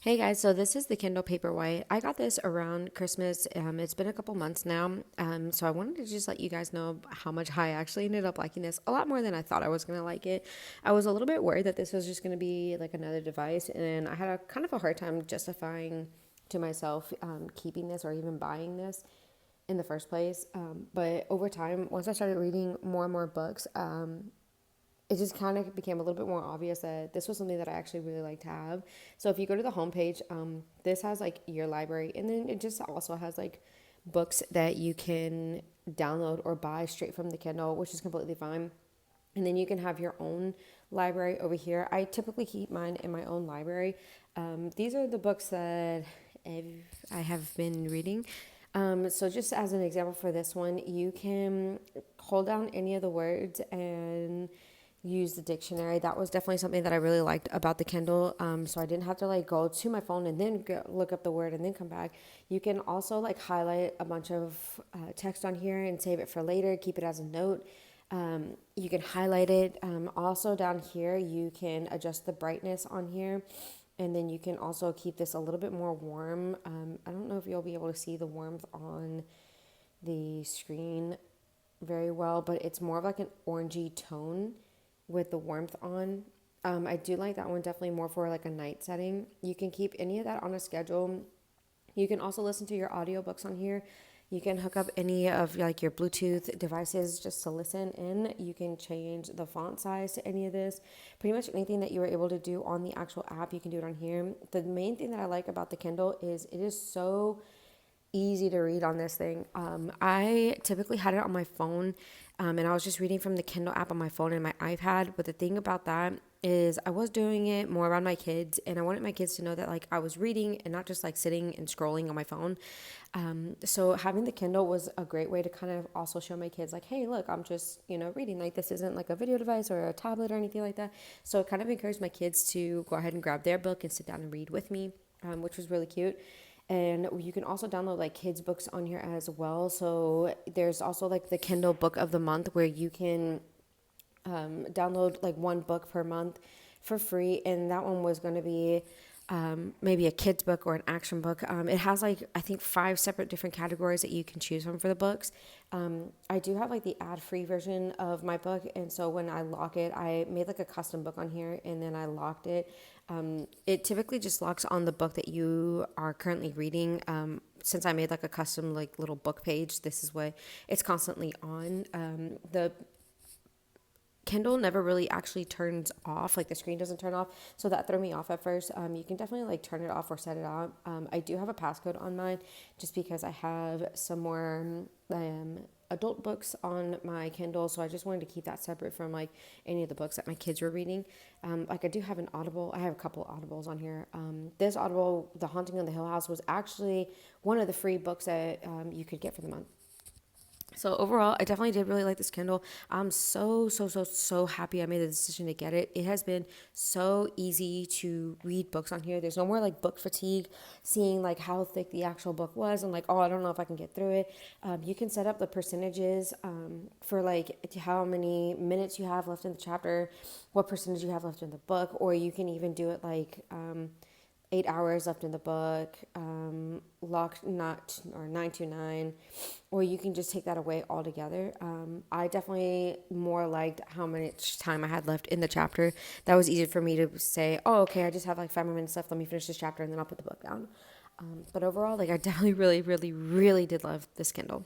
Hey guys, so this is the Kindle Paperwhite. I got this around Christmas. It's been a couple months now. So I wanted to just let you guys know how much I actually ended up liking this. A lot more than I thought I was gonna like it. I was a little bit worried that this was just gonna be like another device, and I had a kind of a hard time justifying to myself keeping this or even buying this in the first place. But over time, once I started reading more and more books, it just kind of became a little bit more obvious that this was something that I actually really like to have. So if you go to the homepage, this has like your library, and then it just also has like books that you can download or buy straight from the Kindle, which is completely fine. And then you can have your own library over here. I typically keep mine in my own library. These are the books that I have been reading. So just as an example for this one, you can hold down any of the words and use the dictionary. That was definitely something that I really liked about the Kindle. So I didn't have to like go to my phone and then look up the word and then come back. You can also like highlight a bunch of text on here and save it for later, keep it as a note. You can highlight it. Also down here, you can adjust the brightness on here. And then you can also keep this a little bit more warm. I don't know if you'll be able to see the warmth on the screen very well, but it's more of like an orangey tone with the warmth on. I do like that one definitely more for like a night setting. You can keep any of that on a schedule. You can also listen to your audiobooks on here. You can hook up any of like your Bluetooth devices just to listen in. You can change the font size to any of this. Pretty much anything that you were able to do on the actual app, you can do it on here. The main thing that I like about the Kindle is it is so easy to read on this thing. I typically had it on my phone, and I was just reading from the Kindle app on my phone and my iPad. But the thing about that is I was doing it more around my kids, and I wanted my kids to know that like I was reading and not just like sitting and scrolling on my phone. So having the Kindle was a great way to kind of also show my kids like, hey, look, I'm just, reading. Like this isn't like a video device or a tablet or anything like that. So it kind of encouraged my kids to go ahead and grab their book and sit down and read with me, which was really cute. And you can also download like kids books on here as well. So there's also like the Kindle book of the month where you can download like one book per month for free. And that one was going to be maybe a kid's book or an action book. It has like, I think 5 separate different categories that you can choose from for the books. I do have like the ad-free version of my book. And so when I lock it, I made like a custom book on here and then I locked it. It typically just locks on the book that you are currently reading. Since I made like a custom like little book page, this is what it's constantly on. The Kindle never really actually turns off, like the screen doesn't turn off, so that threw me off at first. You can definitely like turn it off or set it out. I do have a passcode on mine just because I have some more adult books on my Kindle, so I just wanted to keep that separate from like any of the books that my kids were reading. Like I do have an Audible. I have a couple of Audibles on here. This Audible, The Haunting of the Hill House, was actually one of the free books that you could get for the month. So overall, I definitely did really like this Kindle. I'm so happy I made the decision to get it. It has been so easy to read books on here. There's no more like book fatigue, seeing like how thick the actual book was and like, oh, I don't know if I can get through it. You can set up the percentages for like how many minutes you have left in the chapter, what percentage you have left in the book, or you can even do it like 8 hours left in the book, locked not or 9 to 9, or you can just take that away altogether. I definitely more liked how much time I had left in the chapter. That was easy for me to say, oh, okay, I just have like 5 more minutes left. Let me finish this chapter and then I'll put the book down. But overall, like I definitely really did love this Kindle.